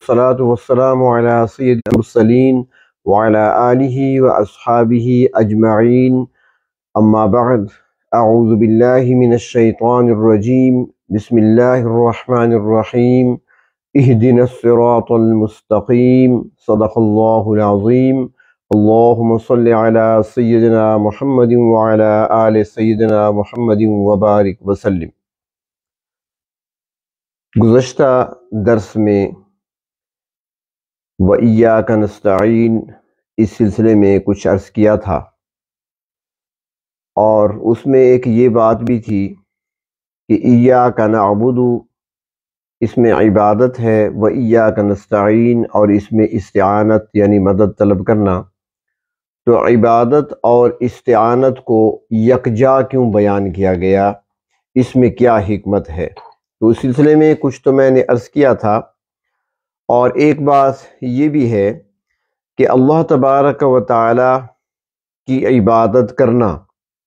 والصلاة والسلام على سيد المرسلين وعلى آله وأصحابه أجمعين أما بعد أعوذ بالله من الشيطان الرجيم بسم الله الرحمن الرحيم اهدنا الصراط المستقيم صدق الله العظيم اللهم صل على سيدنا محمد وعلى آل سيدنا محمد وبارك وسلم۔ گزشتہ درس میں وَإِيَّاكَ نَسْتَعِينُ اس سلسلے میں کچھ عرض کیا تھا، اور اس میں ایک یہ بات بھی تھی کہ إِيَّاكَ نَعْبُدُ اس میں عبادت ہے، وَإِيَّاكَ نَسْتَعِينُ اور اس میں استعانت یعنی مدد طلب کرنا۔ تو عبادت اور استعانت کو یکجا کیوں بیان کیا گیا، اس میں کیا حکمت ہے؟ تو اس سلسلے میں کچھ تو میں نے عرض کیا تھا، اور ایک بات یہ بھی ہے کہ اللہ تبارک و تعالی کی عبادت کرنا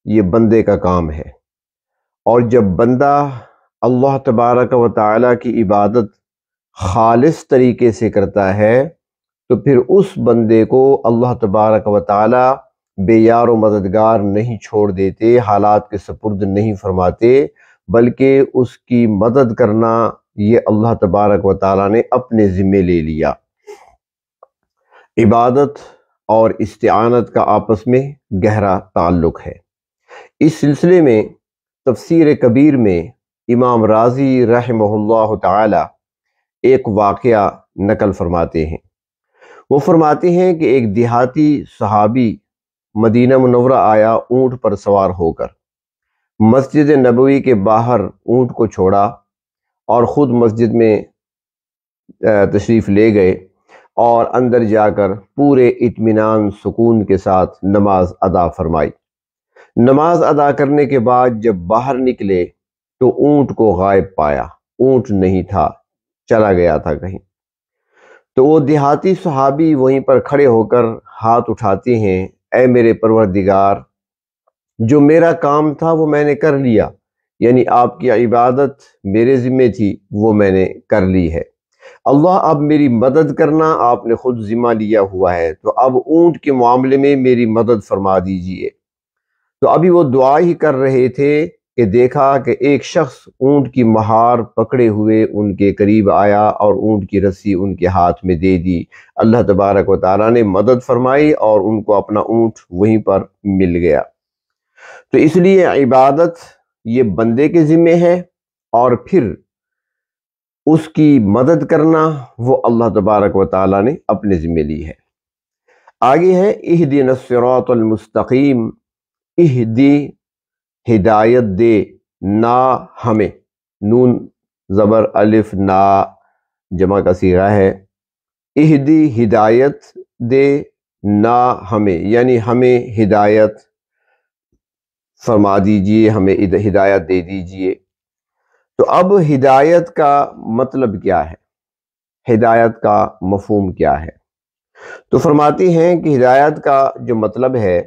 یہ بندے کا کام ہے، اور جب بندہ اللہ تبارک و تعالی کی عبادت خالص طریقے سے کرتا ہے تو پھر اس بندے کو اللہ تبارک و تعالی بے یار و مددگار نہیں چھوڑ دیتے، حالات کے سپرد نہیں فرماتے، بلکہ اس کی مدد کرنا یہ اللہ تبارک و تعالیٰ نے اپنے ذمے لے لیا۔ عبادت اور استعانت کا آپس میں گہرا تعلق ہے۔ اس سلسلے میں تفسیر کبیر میں امام رازی رحمہ اللہ تعالی ایک واقعہ نقل فرماتے ہیں۔ وہ فرماتے ہیں کہ ایک دیہاتی صحابی مدینہ منورہ آیا اونٹ پر سوار ہو کر، مسجد نبوی کے باہر اونٹ کو چھوڑا اور خود مسجد میں تشریف لے گئے، اور اندر جا کر پورے اطمینان سکون کے ساتھ نماز ادا فرمائی۔ نماز ادا کرنے کے بعد جب باہر نکلے تو اونٹ کو غائب پایا، اونٹ نہیں تھا، چلا گیا تھا کہیں۔ تو وہ دیہاتی صحابی وہیں پر کھڑے ہو کر ہاتھ اٹھاتے ہیں، اے میرے پروردگار، جو میرا کام تھا وہ میں نے کر لیا، یعنی آپ کی عبادت میرے ذمہ تھی وہ میں نے کر لی ہے، اللہ اب میری مدد کرنا آپ نے خود ذمہ لیا ہوا ہے، تو اب اونٹ کے معاملے میں میری مدد فرما دیجئے۔ تو ابھی وہ دعا ہی کر رہے تھے کہ دیکھا کہ ایک شخص اونٹ کی مہار پکڑے ہوئے ان کے قریب آیا اور اونٹ کی رسی ان کے ہاتھ میں دے دی۔ اللہ تبارک و تعالیٰ نے مدد فرمائی اور ان کو اپنا اونٹ وہیں پر مل گیا۔ تو اس لیے عبادت یہ بندے کے ذمے ہے، اور پھر اس کی مدد کرنا وہ اللہ تبارک و تعالیٰ نے اپنے ذمے لی ہے۔ آگے ہے اہدنا الصراط المستقیم، اہدی ہدایت دے، نا ہمیں، نون زبر الف نا جمع کا صیغہ ہے، اہدی ہدایت دے، نا ہمیں یعنی ہمیں ہدایت فرما دیجئے، ہمیں ہدایت دے دیجئے۔ تو اب ہدایت کا مطلب کیا ہے، ہدایت کا مفہوم کیا ہے؟ تو فرماتے ہیں کہ ہدایت کا جو مطلب ہے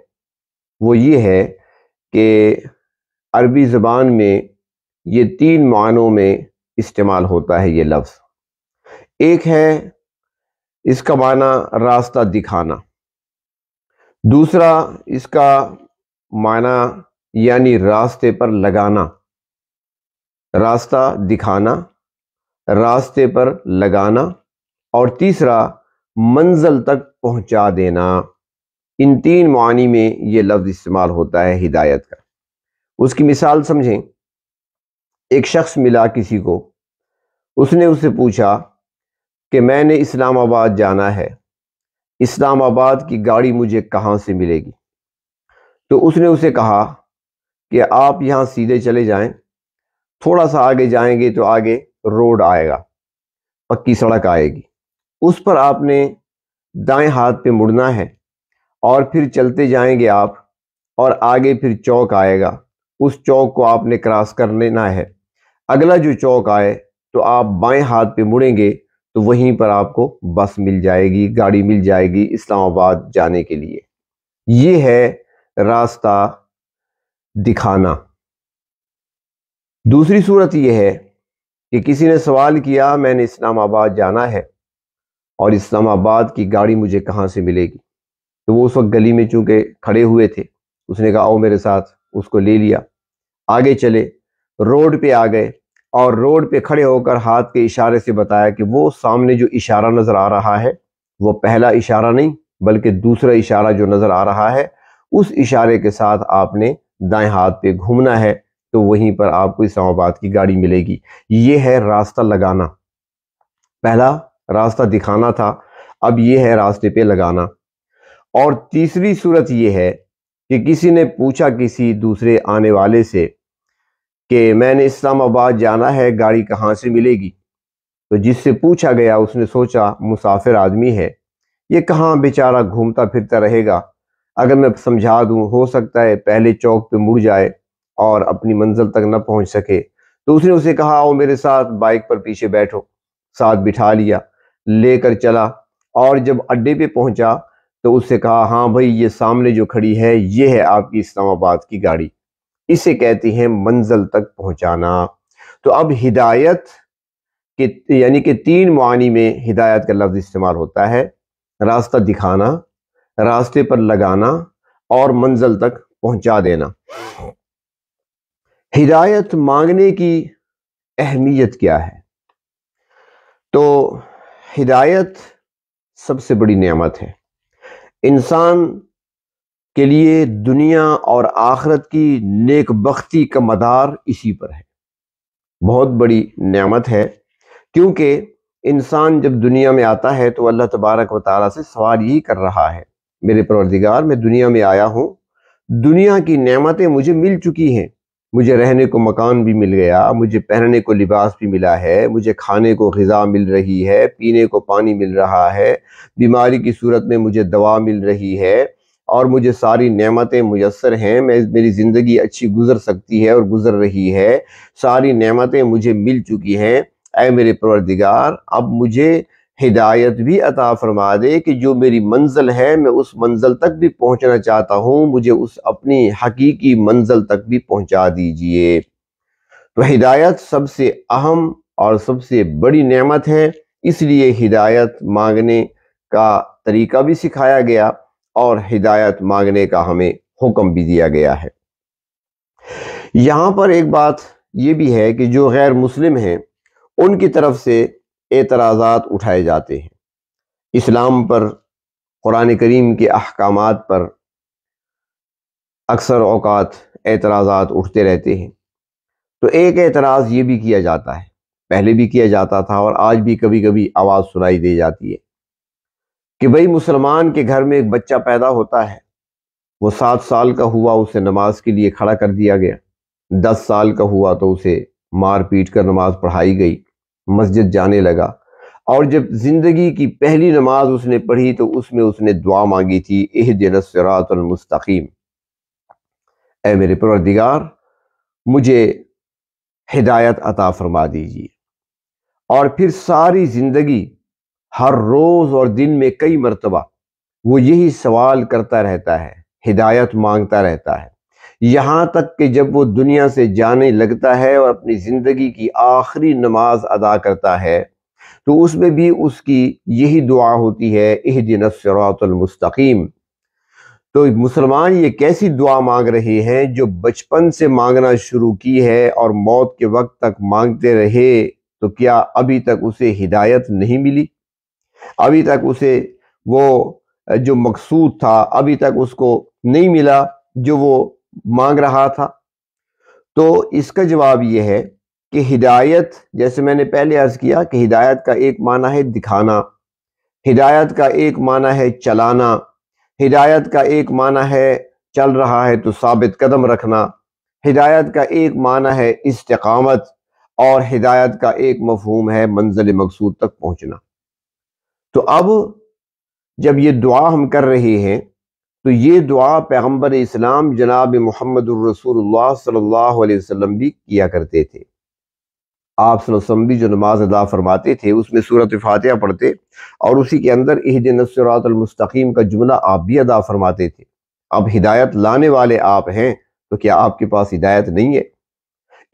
وہ یہ ہے کہ عربی زبان میں یہ تین معنوں میں استعمال ہوتا ہے یہ لفظ۔ ایک ہے اس کا معنی راستہ دکھانا، دوسرا اس کا معنی یعنی راستے پر لگانا، راستہ دکھانا، راستے پر لگانا، اور تیسرا منزل تک پہنچا دینا۔ ان تین معنی میں یہ لفظ استعمال ہوتا ہے ہدایت کا۔ اس کی مثال سمجھیں، ایک شخص ملا کسی کو، اس نے اس سے پوچھا کہ میں نے اسلام آباد جانا ہے، اسلام آباد کی گاڑی مجھے کہاں سے ملے گی؟ تو اس نے اسے کہا کہ آپ یہاں سیدھے چلے جائیں، تھوڑا سا آگے جائیں گے تو آگے روڈ آئے گا، پکی سڑک آئے گی، اس پر آپ نے دائیں ہاتھ پہ مڑنا ہے، اور پھر چلتے جائیں گے آپ، اور آگے پھر چوک آئے گا، اس چوک کو آپ نے کراس کر لینا ہے۔ اگلا جو چوک آئے تو آپ بائیں ہاتھ پہ مڑیں گے تو وہیں پر آپ کو بس مل جائے گی، گاڑی مل جائے گی اسلام آباد جانے کے لیے۔ یہ ہے راستہ دکھانا۔ دوسری صورت یہ ہے کہ کسی نے سوال کیا میں نے اسلام آباد جانا ہے، اور اسلام آباد کی گاڑی مجھے کہاں سے ملے گی؟ تو وہ اس وقت گلی میں چونکہ کھڑے ہوئے تھے، اس نے کہا آؤ میرے ساتھ، اس کو لے لیا، آگے چلے، روڈ پہ آ گئے، اور روڈ پہ کھڑے ہو کر ہاتھ کے اشارے سے بتایا کہ وہ سامنے جو اشارہ نظر آ رہا ہے وہ پہلا اشارہ نہیں بلکہ دوسرا اشارہ جو نظر آ رہا ہے، اس اشارے کے ساتھ آپ نے دائیں ہاتھ پہ گھومنا ہے تو وہیں پر آپ کو اسلام آباد کی گاڑی ملے گی۔ یہ ہے راستہ لگانا۔ پہلا راستہ دکھانا تھا، اب یہ ہے راستے پہ لگانا۔ اور تیسری صورت یہ ہے کہ کسی نے پوچھا کسی دوسرے آنے والے سے کہ میں نے اسلام آباد جانا ہے، گاڑی کہاں سے ملے گی؟ تو جس سے پوچھا گیا اس نے سوچا مسافر آدمی ہے، یہ کہاں بیچارہ گھومتا پھرتا رہے گا، اگر میں سمجھا دوں ہو سکتا ہے پہلے چوک پہ مڑ جائے اور اپنی منزل تک نہ پہنچ سکے۔ تو اس نے اسے کہا آؤ میرے ساتھ، بائک پر پیچھے بیٹھو، ساتھ بٹھا لیا، لے کر چلا، اور جب اڈے پہ پہنچا تو اس سے کہا ہاں بھائی یہ سامنے جو کھڑی ہے یہ ہے آپ کی اسلام آباد کی گاڑی۔ اسے کہتے ہیں منزل تک پہنچانا۔ تو اب ہدایت یعنی کہ تین معانی میں ہدایت کا لفظ استعمال ہوتا ہے: راستہ دکھانا، راستے پر لگانا، اور منزل تک پہنچا دینا۔ ہدایت مانگنے کی اہمیت کیا ہے؟ تو ہدایت سب سے بڑی نعمت ہے۔ انسان کے لیے دنیا اور آخرت کی نیک بختی کا مدار اسی پر ہے۔ بہت بڑی نعمت ہے، کیونکہ انسان جب دنیا میں آتا ہے تو اللہ تبارک و تعالیٰ سے سوال یہی کر رہا ہے، میرے پروردگار میں دنیا میں آیا ہوں، دنیا کی نعمتیں مجھے مل چکی ہیں، مجھے رہنے کو مکان بھی مل گیا، مجھے پہننے کو لباس بھی ملا ہے، مجھے کھانے کو غذا مل رہی ہے، پینے کو پانی مل رہا ہے، بیماری کی صورت میں مجھے دوا مل رہی ہے، اور مجھے ساری نعمتیں میسر ہیں، میری زندگی اچھی گزر سکتی ہے اور گزر رہی ہے، ساری نعمتیں مجھے مل چکی ہیں۔ اے میرے پروردگار اب مجھے ہدایت بھی عطا فرما دے کہ جو میری منزل ہے میں اس منزل تک بھی پہنچنا چاہتا ہوں، مجھے اس اپنی حقیقی منزل تک بھی پہنچا دیجئے۔ تو ہدایت سب سے اہم اور سب سے بڑی نعمت ہے، اس لیے ہدایت مانگنے کا طریقہ بھی سکھایا گیا اور ہدایت مانگنے کا ہمیں حکم بھی دیا گیا ہے۔ یہاں پر ایک بات یہ بھی ہے کہ جو غیر مسلم ہیں ان کی طرف سے اعتراضات اٹھائے جاتے ہیں، اسلام پر، قرآن کریم کے احکامات پر اکثر اوقات اعتراضات اٹھتے رہتے ہیں۔ تو ایک اعتراض یہ بھی کیا جاتا ہے، پہلے بھی کیا جاتا تھا اور آج بھی کبھی کبھی آواز سنائی دے جاتی ہے کہ بھئی مسلمان کے گھر میں ایک بچہ پیدا ہوتا ہے، وہ 7 سال کا ہوا اسے نماز کے لیے کھڑا کر دیا گیا، 10 سال کا ہوا تو اسے مار پیٹ کر نماز پڑھائی گئی، مسجد جانے لگا، اور جب زندگی کی پہلی نماز اس نے پڑھی تو اس میں اس نے دعا مانگی تھی اہدنا الصراط المستقیم، اے میرے پروردگار مجھے ہدایت عطا فرما دیجیے۔ اور پھر ساری زندگی ہر روز اور دن میں کئی مرتبہ وہ یہی سوال کرتا رہتا ہے، ہدایت مانگتا رہتا ہے، یہاں تک کہ جب وہ دنیا سے جانے لگتا ہے اور اپنی زندگی کی آخری نماز ادا کرتا ہے تو اس میں بھی اس کی یہی دعا ہوتی ہے اہدنا الصراط المستقیم۔ تو مسلمان یہ کیسی دعا مانگ رہے ہیں جو بچپن سے مانگنا شروع کی ہے اور موت کے وقت تک مانگتے رہے، تو کیا ابھی تک اسے ہدایت نہیں ملی؟ ابھی تک اسے وہ جو مقصود تھا ابھی تک اس کو نہیں ملا جو وہ مانگ رہا تھا؟ تو اس کا جواب یہ ہے کہ ہدایت، جیسے میں نے پہلے عرض کیا کہ ہدایت کا ایک معنی ہے دکھانا، ہدایت کا ایک معنی ہے چلانا، ہدایت کا ایک معنی ہے چل رہا ہے تو ثابت قدم رکھنا، ہدایت کا ایک معنی ہے استقامت، اور ہدایت کا ایک مفہوم ہے منزل مقصود تک پہنچنا۔ تو اب جب یہ دعا ہم کر رہے ہیں تو یہ دعا پیغمبر اسلام جناب محمد الرسول اللہ صلی اللہ علیہ وسلم بھی کیا کرتے تھے۔ آپ صلی اللہ علیہ وسلم بھی جو نماز ادا فرماتے تھے اس میں سورۃ فاتحہ پڑھتے اور اسی کے اندر اہدنا الصراط المستقیم کا جملہ آپ بھی ادا فرماتے تھے۔ اب ہدایت لانے والے آپ ہیں تو کیا آپ کے پاس ہدایت نہیں ہے؟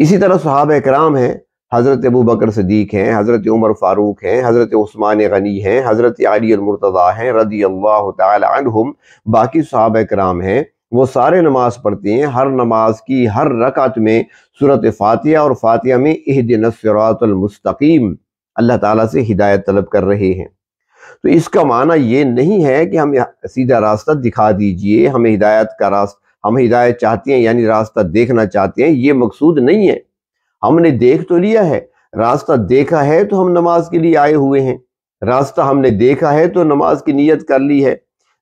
اسی طرح صحابہ کرام ہیں حضرت ابو بکر صدیق ہیں، حضرت عمر فاروق ہیں، حضرت عثمان غنی ہیں، حضرت علی المرتضیٰ ہیں رضی اللہ تعالی عنہم، باقی صحابہ کرام ہیں، وہ سارے نماز پڑھتے ہیں۔ ہر نماز کی ہر رکعت میں سورۃ فاتحہ اور فاتحہ میں اہدنا الصراط المستقیم اللہ تعالیٰ سے ہدایت طلب کر رہے ہیں۔ تو اس کا معنی یہ نہیں ہے کہ ہمیں سیدھا راستہ دکھا دیجئے، ہمیں ہدایت کا راستہ، ہم ہدایت چاہتے ہیں یعنی راستہ دیکھنا چاہتے ہیں، یہ مقصود نہیں ہے۔ ہم نے دیکھ تو لیا ہے، راستہ دیکھا ہے تو ہم نماز کے لیے آئے ہوئے ہیں، راستہ ہم نے دیکھا ہے تو نماز کی نیت کر لی ہے،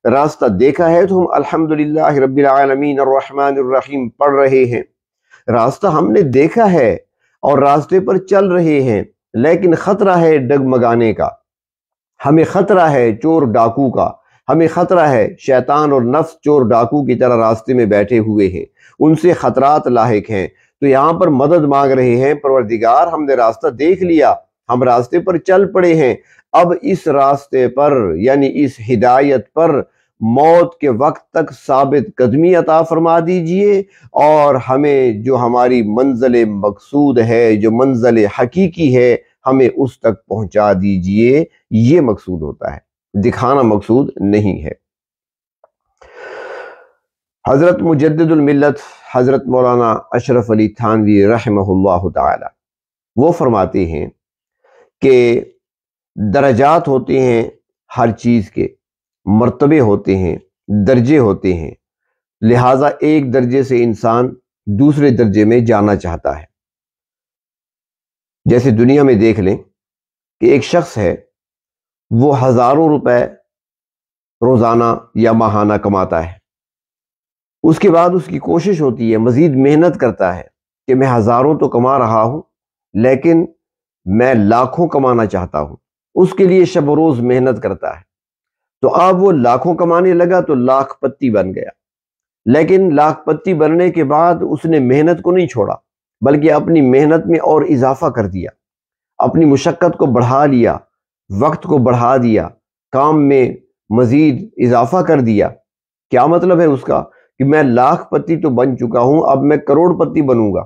راستہ دیکھا ہے تو ہم الحمدللہ رب العالمین الرحمن الرحیم پڑھ رہے ہیں۔ راستہ ہم نے دیکھا ہے اور راستے پر چل رہے ہیں، لیکن خطرہ ہے ڈگمگانے کا، ہمیں خطرہ ہے چور ڈاکو کا، ہمیں خطرہ ہے شیطان اور نفس چور ڈاکو کی طرح راستے میں بیٹھے ہوئے ہیں، ان سے خطرات لاحق ہیں۔ تو یہاں پر مدد مانگ رہے ہیں، پروردگار ہم نے راستہ دیکھ لیا، ہم راستے پر چل پڑے ہیں، اب اس راستے پر یعنی اس ہدایت پر موت کے وقت تک ثابت قدمی عطا فرما دیجئے، اور ہمیں جو ہماری منزل مقصود ہے، جو منزل حقیقی ہے، ہمیں اس تک پہنچا دیجئے۔ یہ مقصود ہوتا ہے، دکھانا مقصود نہیں ہے۔ حضرت مجدد الملت حضرت مولانا اشرف علی تھانوی رحمہ اللہ تعالی وہ فرماتے ہیں کہ درجات ہوتے ہیں ہر چیز کے، مرتبے ہوتے ہیں، درجے ہوتے ہیں، لہٰذا ایک درجے سے انسان دوسرے درجے میں جانا چاہتا ہے۔ جیسے دنیا میں دیکھ لیں کہ ایک شخص ہے، وہ ہزاروں روپے روزانہ یا ماہانہ کماتا ہے، اس کے بعد اس کی کوشش ہوتی ہے، مزید محنت کرتا ہے کہ میں ہزاروں تو کما رہا ہوں لیکن میں لاکھوں کمانا چاہتا ہوں، اس کے لیے شب و روز محنت کرتا ہے۔ تو اب وہ لاکھوں کمانے لگا تو لاکھ پتی بن گیا، لیکن لاکھ پتی بننے کے بعد اس نے محنت کو نہیں چھوڑا بلکہ اپنی محنت میں اور اضافہ کر دیا، اپنی مشقت کو بڑھا لیا، وقت کو بڑھا دیا، کام میں مزید اضافہ کر دیا۔ کیا مطلب ہے اس کا؟ کہ میں لاکھ پتی تو بن چکا ہوں، اب میں کروڑ پتی بنوں گا۔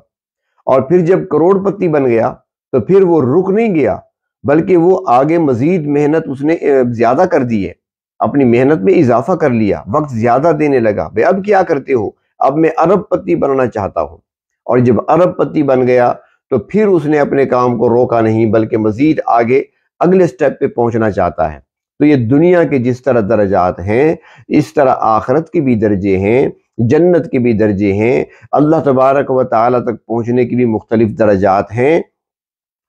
اور پھر جب کروڑ پتی بن گیا تو پھر وہ رک نہیں گیا بلکہ وہ آگے مزید محنت اس نے زیادہ کر دی ہے، اپنی محنت میں اضافہ کر لیا، وقت زیادہ دینے لگا۔ بھئی اب کیا کرتے ہو؟ اب میں ارب پتی بننا چاہتا ہوں۔ اور جب ارب پتی بن گیا تو پھر اس نے اپنے کام کو روکا نہیں بلکہ مزید آگے اگلے سٹیپ پہ پہنچنا چاہتا ہے۔ تو یہ دنیا کے جس طرح درجات ہیں، اس طرح آخرت کے بھی درجے ہیں، جنت کے بھی درجے ہیں، اللہ تبارک و تعالی تک پہنچنے کی بھی مختلف درجات ہیں۔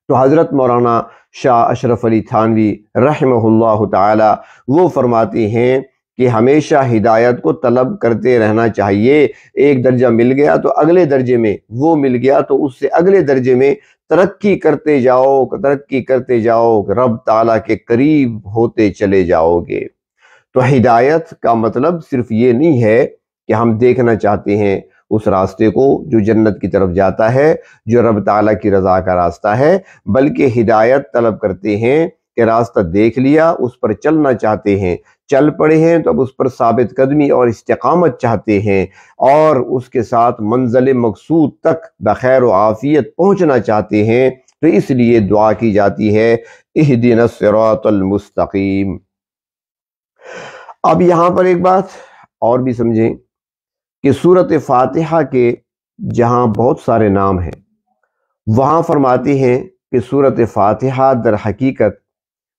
تو حضرت مولانا شاہ اشرف علی تھانوی رحمہ اللہ تعالی وہ فرماتے ہیں کہ ہمیشہ ہدایت کو طلب کرتے رہنا چاہیے۔ ایک درجہ مل گیا تو اگلے درجے میں، وہ مل گیا تو اس سے اگلے درجے میں ترقی کرتے جاؤ، ترقی کرتے جاؤ، رب تعالیٰ کے قریب ہوتے چلے جاؤ گے۔ تو ہدایت کا مطلب صرف یہ نہیں ہے کہ ہم دیکھنا چاہتے ہیں اس راستے کو جو جنت کی طرف جاتا ہے، جو رب تعالیٰ کی رضا کا راستہ ہے، بلکہ ہدایت طلب کرتے ہیں کہ راستہ دیکھ لیا، اس پر چلنا چاہتے ہیں، چل پڑے ہیں تو اب اس پر ثابت قدمی اور استقامت چاہتے ہیں، اور اس کے ساتھ منزل مقصود تک بخیر و عافیت پہنچنا چاہتے ہیں۔ تو اس لیے دعا کی جاتی ہے اہدنا الصراط المستقیم۔ اب یہاں پر ایک بات اور بھی سمجھیں کہ سورۃ فاتحہ کے جہاں بہت سارے نام ہیں، وہاں فرماتے ہیں کہ سورۃ فاتحہ در حقیقت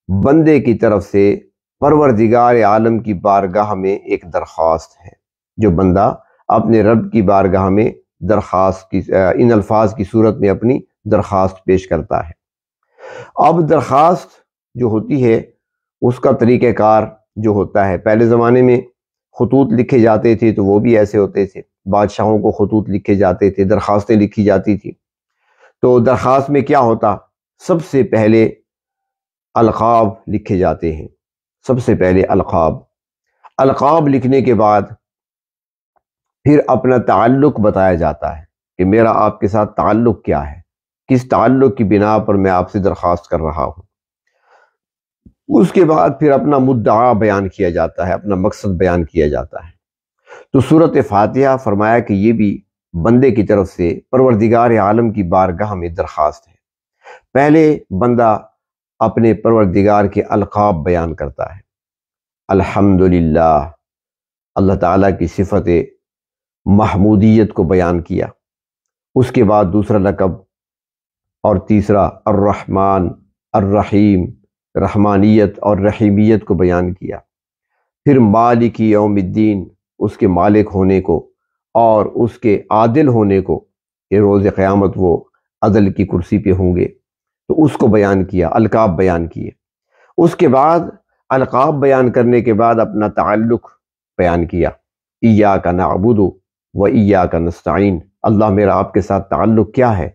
بندے کی طرف سے پروردگار عالم کی بارگاہ میں ایک درخواست ہے، جو بندہ اپنے رب کی بارگاہ میں درخواست کی ان الفاظ کی صورت میں اپنی درخواست پیش کرتا ہے۔ اب درخواست جو ہوتی ہے اس کا طریقہ کار جو ہوتا ہے، پہلے زمانے میں خطوط لکھے جاتے تھے تو وہ بھی ایسے ہوتے تھے، بادشاہوں کو خطوط لکھے جاتے تھے، درخواستیں لکھی جاتی تھی۔ تو درخواست میں کیا ہوتا؟ سب سے پہلے القاب لکھے جاتے ہیں، سب سے پہلے القاب لکھنے کے بعد پھر اپنا تعلق بتایا جاتا ہے کہ میرا آپ کے ساتھ تعلق کیا ہے، کس تعلق کی بنا پر میں آپ سے درخواست کر رہا ہوں۔ اس کے بعد پھر اپنا مدعا بیان کیا جاتا ہے، اپنا مقصد بیان کیا جاتا ہے۔ تو سورۃ فاتحہ فرمایا کہ یہ بھی بندے کی طرف سے پروردگار عالم کی بارگاہ میں درخواست ہے۔ پہلے بندہ اپنے پروردگار کے القاب بیان کرتا ہے، الحمدللہ، اللہ تعالیٰ کی صفت محمودیت کو بیان کیا۔ اس کے بعد دوسرا لقب اور تیسرا الرحمن الرحیم، رحمانیت اور رحیمیت کو بیان کیا۔ پھر مالک یوم الدین، اس کے مالک ہونے کو اور اس کے عادل ہونے کو، کہ روز قیامت وہ عدل کی کرسی پہ ہوں گے، تو اس کو بیان کیا، القاب بیان کیے۔ اس کے بعد القاب بیان کرنے کے بعد اپنا تعلق بیان کیا، ایاک نعبد و ایاک نستعین، اللہ میرا آپ کے ساتھ تعلق کیا ہے؟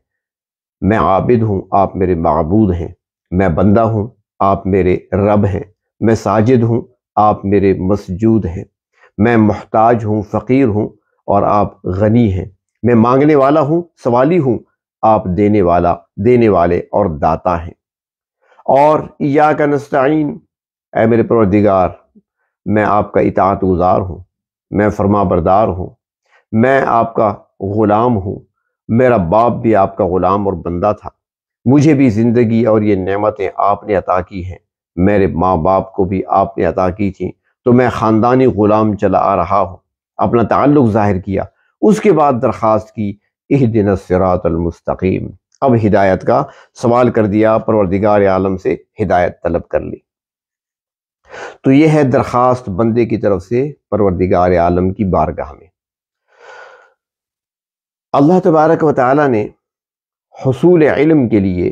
میں عابد ہوں، آپ میرے معبود ہیں، میں بندہ ہوں، آپ میرے رب ہیں، میں ساجد ہوں، آپ میرے مسجود ہیں، میں محتاج ہوں، فقیر ہوں اور آپ غنی ہیں، میں مانگنے والا ہوں، سوالی ہوں، آپ دینے والے اور داتا ہیں۔ اور ایاک نستعین، اے میرے پروردگار، میں آپ کا اطاعت گزار ہوں، میں فرما بردار ہوں، میں آپ کا غلام ہوں، میرا باپ بھی آپ کا غلام اور بندہ تھا، مجھے بھی زندگی اور یہ نعمتیں آپ نے عطا کی ہیں، میرے ماں باپ کو بھی آپ نے عطا کی تھیں، تو میں خاندانی غلام چلا آ رہا ہوں۔ اپنا تعلق ظاہر کیا۔ اس کے بعد درخواست کی، اہدنا الصراط المستقیم، اب ہدایت کا سوال کر دیا، پروردگار عالم سے ہدایت طلب کر لی۔ تو یہ ہے درخواست بندے کی طرف سے پروردگار عالم کی بارگاہ میں۔ اللہ تبارک و تعالی نے حصول علم کے لیے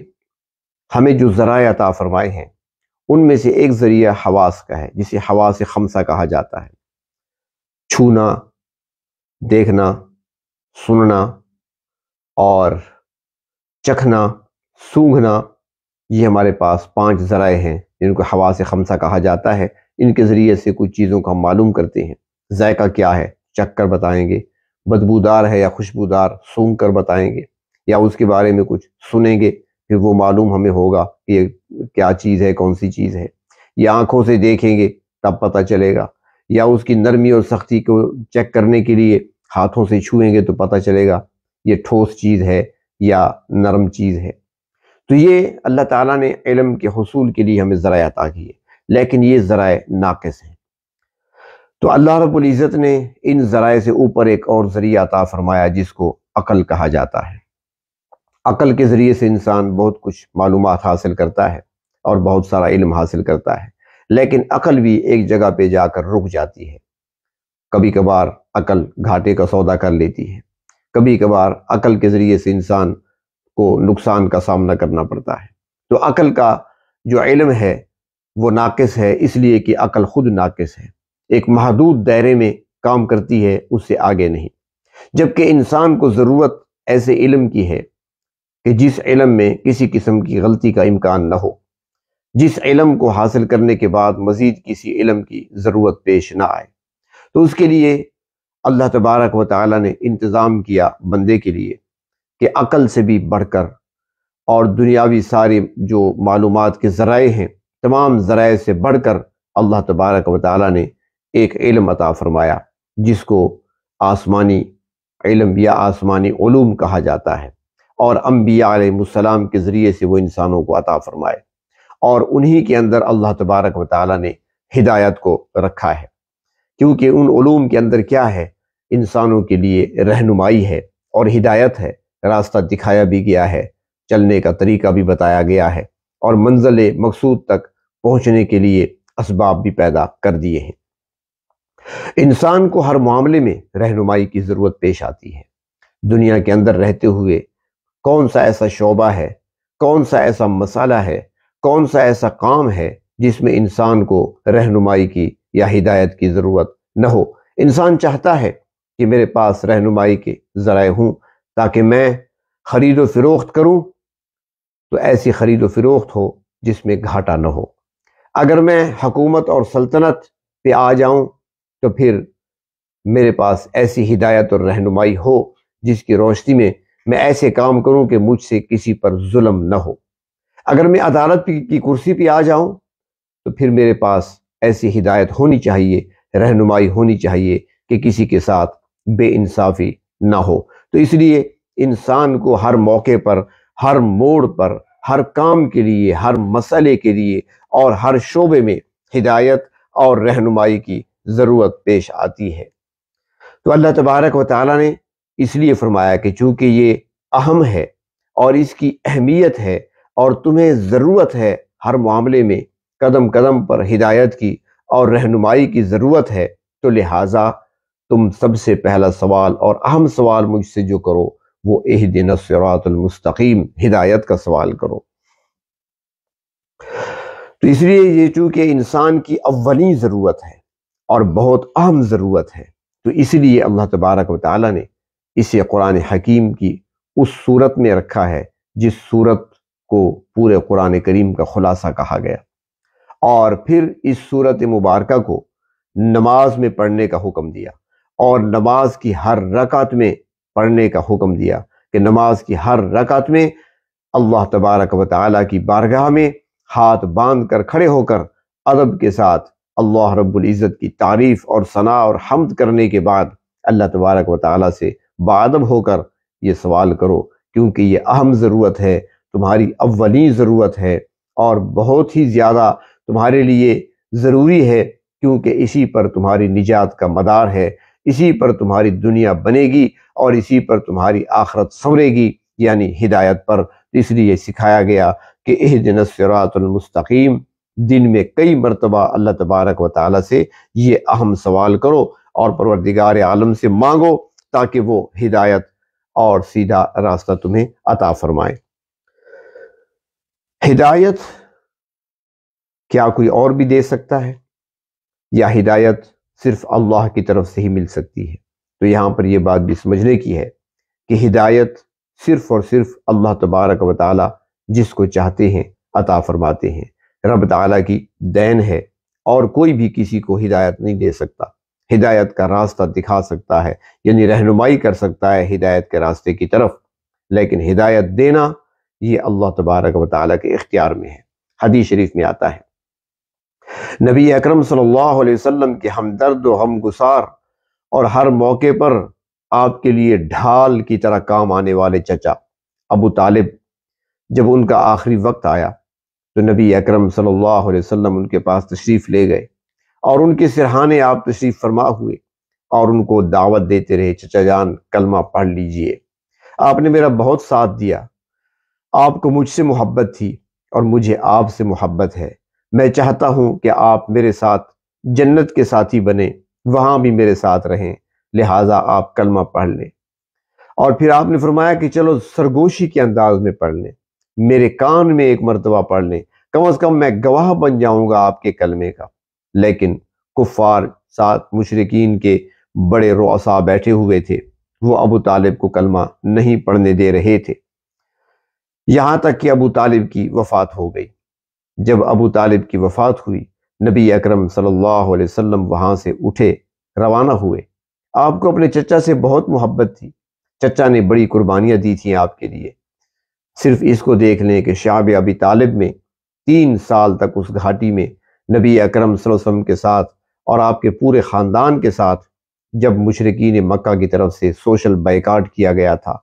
ہمیں جو ذرائع عطا فرمائے ہیں، ان میں سے ایک ذریعہ حواس کا ہے، جسے حواس خمسہ کہا جاتا ہے۔ چھونا، دیکھنا، سننا اور چکھنا، سونگھنا، یہ ہمارے پاس 5 ذرائع ہیں جن کو حواس خمسہ کہا جاتا ہے۔ ان کے ذریعے سے کچھ چیزوں کو ہم معلوم کرتے ہیں۔ ذائقہ کیا ہے، چکھ کر بتائیں گے، بدبودار ہے یا خوشبودار، سونگھ کر بتائیں گے، یا اس کے بارے میں کچھ سنیں گے، پھر وہ معلوم ہمیں ہوگا کہ یہ کیا چیز ہے، کون سی چیز ہے، یا آنکھوں سے دیکھیں گے تب پتہ چلے گا، یا اس کی نرمی اور سختی کو چیک کرنے کے لیے ہاتھوں سے چھوئیں گے تو پتہ چلے گا یہ ٹھوس چیز ہے یا نرم چیز ہے۔ تو یہ اللہ تعالیٰ نے علم کے حصول کے لیے ہمیں ذرائع عطا کیے، لیکن یہ ذرائع ناقص ہیں۔ تو اللہ رب العزت نے ان ذرائع سے اوپر ایک اور ذریعہ عطا فرمایا جس کو عقل کہا جاتا ہے۔ عقل کے ذریعے سے انسان بہت کچھ معلومات حاصل کرتا ہے اور بہت سارا علم حاصل کرتا ہے، لیکن عقل بھی ایک جگہ پہ جا کر رک جاتی ہے۔ کبھی کبھار عقل گھاٹے کا سودا کر لیتی ہے، کبھی کبھار عقل کے ذریعے سے انسان کو نقصان کا سامنا کرنا پڑتا ہے۔ تو عقل کا جو علم ہے وہ ناقص ہے، اس لیے کہ عقل خود ناقص ہے، ایک محدود دائرے میں کام کرتی ہے، اس سے آگے نہیں۔ جبکہ انسان کو ضرورت ایسے علم کی ہے کہ جس علم میں کسی قسم کی غلطی کا امکان نہ ہو، جس علم کو حاصل کرنے کے بعد مزید کسی علم کی ضرورت پیش نہ آئے۔ تو اس کے لیے اللہ تبارک و تعالی نے انتظام کیا بندے کے لیے کہ عقل سے بھی بڑھ کر اور دنیاوی ساری جو معلومات کے ذرائع ہیں، تمام ذرائع سے بڑھ کر اللہ تبارک و تعالی نے ایک علم عطا فرمایا جس کو آسمانی علم یا آسمانی علوم کہا جاتا ہے، اور انبیاء علیہ السلام کے ذریعے سے وہ انسانوں کو عطا فرمائے، اور انہی کے اندر اللہ تبارک و تعالی نے ہدایت کو رکھا ہے، کیونکہ ان علوم کے اندر کیا ہے، انسانوں کے لیے رہنمائی ہے اور ہدایت ہے، راستہ دکھایا بھی گیا ہے، چلنے کا طریقہ بھی بتایا گیا ہے، اور منزل مقصود تک پہنچنے کے لیے اسباب بھی پیدا کر دیے ہیں۔ انسان کو ہر معاملے میں رہنمائی کی ضرورت پیش آتی ہے۔ دنیا کے اندر رہتے ہوئے کون سا ایسا شعبہ ہے، کون سا ایسا مسئلہ ہے، کون سا ایسا کام ہے جس میں انسان کو رہنمائی کی یا ہدایت کی ضرورت نہ ہو۔ انسان چاہتا ہے کہ میرے پاس رہنمائی کے ذرائع ہوں تاکہ میں خرید و فروخت کروں تو ایسی خرید و فروخت ہو جس میں گھاٹا نہ ہو۔ اگر میں حکومت اور سلطنت پہ آ جاؤں تو پھر میرے پاس ایسی ہدایت اور رہنمائی ہو جس کی روشنی میں میں ایسے کام کروں کہ مجھ سے کسی پر ظلم نہ ہو۔ اگر میں عدالت کی کرسی پہ آ جاؤں تو پھر میرے پاس ایسی ہدایت ہونی چاہیے، رہنمائی ہونی چاہیے کہ کسی کے ساتھ بے انصافی نہ ہو۔ تو اس لیے انسان کو ہر موقع پر، ہر موڑ پر، ہر کام کے لیے، ہر مسئلے کے لیے اور ہر شعبے میں ہدایت اور رہنمائی کی ضرورت پیش آتی ہے۔ تو اللہ تبارک و تعالیٰ نے اس لیے فرمایا کہ چونکہ یہ اہم ہے اور اس کی اہمیت ہے اور تمہیں ضرورت ہے، ہر معاملے میں قدم قدم پر ہدایت کی اور رہنمائی کی ضرورت ہے، تو لہٰذا تم سب سے پہلا سوال اور اہم سوال مجھ سے جو کرو وہ اہدنا الصراط المستقیم، ہدایت کا سوال کرو۔ تو اس لیے یہ چونکہ انسان کی اولین ضرورت ہے اور بہت اہم ضرورت ہے، تو اس لیے اللہ تبارک و تعالیٰ نے اسے قرآن حکیم کی اس صورت میں رکھا ہے جس صورت کو پورے قرآن کریم کا خلاصہ کہا گیا، اور پھر اس صورت مبارکہ کو نماز میں پڑھنے کا حکم دیا، اور نماز کی ہر رکعت میں پڑھنے کا حکم دیا کہ نماز کی ہر رکعت میں اللہ تبارک و تعالیٰ کی بارگاہ میں ہاتھ باندھ کر کھڑے ہو کر ادب کے ساتھ اللہ رب العزت کی تعریف اور ثنا اور حمد کرنے کے بعد اللہ تبارک و تعالیٰ سے باادب ہو کر یہ سوال کرو، کیونکہ یہ اہم ضرورت ہے، تمہاری اولین ضرورت ہے اور بہت ہی زیادہ تمہارے لیے ضروری ہے، کیونکہ اسی پر تمہاری نجات کا مدار ہے، اسی پر تمہاری دنیا بنے گی اور اسی پر تمہاری آخرت سنورے گی، یعنی ہدایت پر۔ اس لیے سکھایا گیا کہ اہدنا الصراط المستقیم، دن میں کئی مرتبہ اللہ تبارک و تعالیٰ سے یہ اہم سوال کرو اور پروردگار عالم سے مانگو تاکہ وہ ہدایت اور سیدھا راستہ تمہیں عطا فرمائے۔ ہدایت کیا کوئی اور بھی دے سکتا ہے، یا ہدایت صرف اللہ کی طرف سے ہی مل سکتی ہے؟ تو یہاں پر یہ بات بھی سمجھنے کی ہے کہ ہدایت صرف اور صرف اللہ تبارک و تعالیٰ جس کو چاہتے ہیں عطا فرماتے ہیں، رب تعالیٰ کی دین ہے، اور کوئی بھی کسی کو ہدایت نہیں دے سکتا، ہدایت کا راستہ دکھا سکتا ہے، یعنی رہنمائی کر سکتا ہے ہدایت کے راستے کی طرف، لیکن ہدایت دینا یہ اللہ تبارک و تعالیٰ کے اختیار میں ہے۔ حدیث شریف میں آتا ہے نبی اکرم صلی اللہ علیہ وسلم کے ہمدرد و غمگسار اور ہر موقع پر آپ کے لیے ڈھال کی طرح کام آنے والے چچا ابو طالب، جب ان کا آخری وقت آیا تو نبی اکرم صلی اللہ علیہ وسلم ان کے پاس تشریف لے گئے اور ان کے سرہانے آپ تشریف فرما ہوئے اور ان کو دعوت دیتے رہے، چچا جان کلمہ پڑھ لیجئے، آپ نے میرا بہت ساتھ دیا، آپ کو مجھ سے محبت تھی اور مجھے آپ سے محبت ہے، میں چاہتا ہوں کہ آپ میرے ساتھ جنت کے ساتھی بنیں، وہاں بھی میرے ساتھ رہیں، لہٰذا آپ کلمہ پڑھ لیں۔ اور پھر آپ نے فرمایا کہ چلو سرگوشی کے انداز میں پڑھ لیں، میرے کان میں ایک مرتبہ پڑھ لیں، کم از کم میں گواہ بن جاؤں گا آپ کے کلمے کا۔ لیکن کفار ساتھ مشرکین کے بڑے رؤساء بیٹھے ہوئے تھے، وہ ابو طالب کو کلمہ نہیں پڑھنے دے رہے تھے، یہاں تک کہ ابو طالب کی وفات ہو گئی۔ جب ابو طالب کی وفات ہوئی، نبی اکرم صلی اللہ علیہ وسلم وہاں سے اٹھے، روانہ ہوئے۔ آپ کو اپنے چچا سے بہت محبت تھی، چچا نے بڑی قربانیاں دی تھیں آپ کے لیے۔ صرف اس کو دیکھ لیں کہ شعب ابی طالب میں 3 سال تک اس گھاٹی میں نبی اکرم صلی اللہ علیہ وسلم کے ساتھ اور آپ کے پورے خاندان کے ساتھ جب مشرکین مکہ کی طرف سے سوشل بائیکاٹ کیا گیا تھا،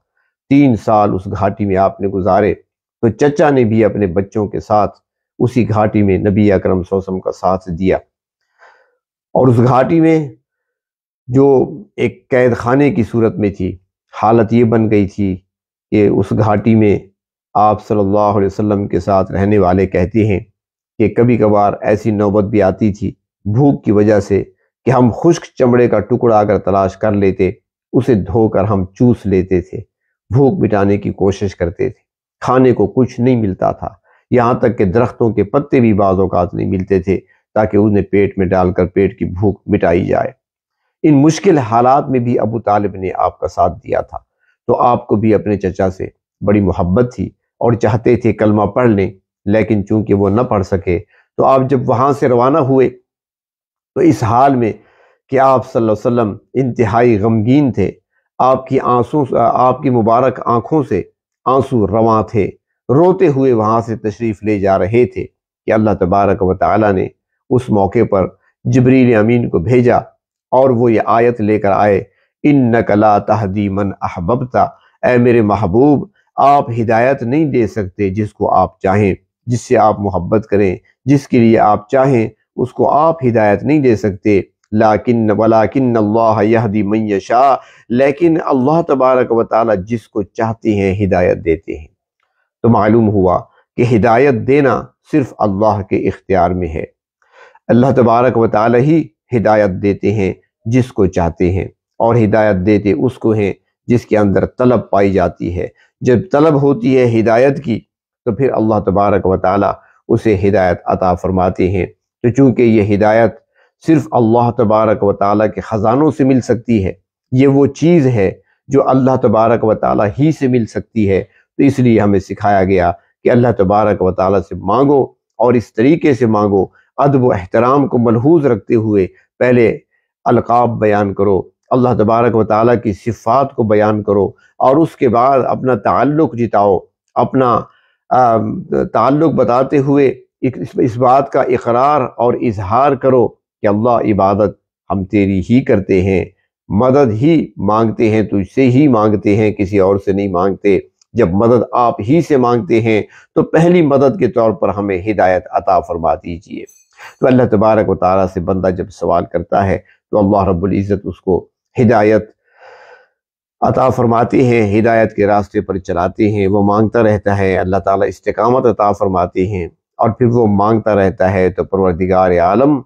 3 سال اس گھاٹی میں آپ نے گزارے، تو چچا نے بھی اپنے بچوں کے ساتھ اسی گھاٹی میں نبی اکرم صلی اللہ علیہ وسلم کا ساتھ دیا۔ اور اس گھاٹی میں جو ایک قید خانے کی صورت میں تھی، حالت یہ بن گئی تھی کہ اس گھاٹی میں آپ صلی اللہ علیہ وسلم کے ساتھ رہنے والے کہتے ہیں کہ کبھی کبھار ایسی نوبت بھی آتی تھی بھوک کی وجہ سے کہ ہم خشک چمڑے کا ٹکڑا اگر تلاش کر لیتے، اسے دھو کر ہم چوس لیتے تھے، بھوک مٹانے کی کوشش کرتے تھے، کھانے کو کچھ نہیں ملتا تھا، یہاں تک کہ درختوں کے پتے بھی بعض اوقات نہیں ملتے تھے تاکہ انہیں پیٹ میں ڈال کر پیٹ کی بھوک مٹائی جائے۔ ان مشکل حالات میں بھی ابو طالب نے آپ کا ساتھ دیا تھا، تو آپ کو بھی اپنے چچا سے بڑی محبت تھی اور چاہتے تھے کلمہ پڑھ لیں، لیکن چونکہ وہ نہ پڑھ سکے تو آپ جب وہاں سے روانہ ہوئے تو اس حال میں کہ آپ صلی اللہ علیہ وسلم انتہائی غمگین تھے، آپ کی مبارک آنکھوں سے آنسو رواں تھے، روتے ہوئے وہاں سے تشریف لے جا رہے تھے کہ اللہ تبارک و تعالیٰ نے اس موقع پر جبریل امین کو بھیجا اور وہ یہ آیت لے کر آئے، اِنَّكَ لَا تَهْدِي مَنْ أَحْبَبْتَ، اے میرے محبوب آپ ہدایت نہیں دے سکتے جس کو آپ چاہیں، جس سے آپ محبت کریں، جس کے لیے آپ چاہیں اس کو آپ ہدایت نہیں دے سکتے۔ وَلَٰكِنَّ اللَّهَ يَهْدِي مَن يَشَاءُ، لیکن اللہ تبارک و تعالی جس کو چاہتے ہیں ہدایت دیتے ہیں۔ تو معلوم ہوا کہ ہدایت دینا صرف اللہ کے اختیار میں ہے۔ اللہ تبارک و تعالی ہی ہدایت دیتے ہیں جس کو چاہتے ہیں، اور ہدایت دیتے اس کو ہیں جس کے اندر طلب پائی جاتی ہے۔ جب طلب ہوتی ہے ہدایت کی تو پھر اللہ تبارک و تعالی اسے ہدایت عطا فرماتے ہیں۔ تو چونکہ یہ ہدایت صرف اللہ تبارک و تعالی کے خزانوں سے مل سکتی ہے، یہ وہ چیز ہے جو اللہ تبارک و تعالی ہی سے مل سکتی ہے، تو اس لیے ہمیں سکھایا گیا کہ اللہ تبارک و تعالی سے مانگو، اور اس طریقے سے مانگو، ادب و احترام کو ملحوظ رکھتے ہوئے پہلے القاب بیان کرو، اللہ تبارک و تعالیٰ کی صفات کو بیان کرو، اور اس کے بعد اپنا تعلق جتاؤ، اپنا تعلق بتاتے ہوئے اس بات کا اقرار اور اظہار کرو کہ اللہ عبادت ہم تیری ہی کرتے ہیں، مدد ہی مانگتے ہیں، تجھ سے ہی مانگتے ہیں، کسی اور سے نہیں مانگتے۔ جب مدد آپ ہی سے مانگتے ہیں تو پہلی مدد کے طور پر ہمیں ہدایت عطا فرما دیجیے۔ تو اللہ تبارک و تعالیٰ سے بندہ جب سوال کرتا ہے تو اللہ رب العزت اس کو ہدایت عطا فرماتے ہیں، ہدایت کے راستے پر چلاتے ہیں، وہ مانگتا رہتا ہے، اللہ تعالیٰ استقامت عطا فرماتے ہیں، اور پھر وہ مانگتا رہتا ہے تو پروردگار عالم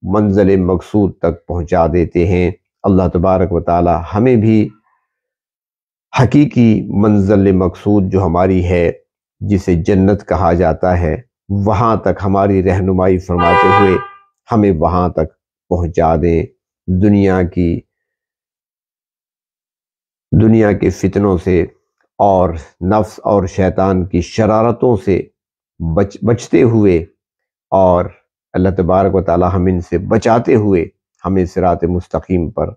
منزل مقصود تک پہنچا دیتے ہیں۔ اللہ تبارک و تعالیٰ ہمیں بھی حقیقی منزل مقصود جو ہماری ہے، جسے جنت کہا جاتا ہے، وہاں تک ہماری رہنمائی فرماتے ہوئے ہمیں وہاں تک پہنچا دیں۔ دنیا کے فتنوں سے اور نفس اور شیطان کی شرارتوں سے بچتے ہوئے، اور اللہ تبارک و تعالی ہم ان سے بچاتے ہوئے ہمیں صراط مستقیم پر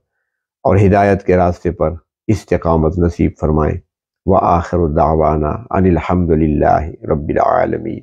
اور ہدایت کے راستے پر استقامت نصیب فرمائیں۔ وآخر دعوانا ان الحمد للہ رب العالمین۔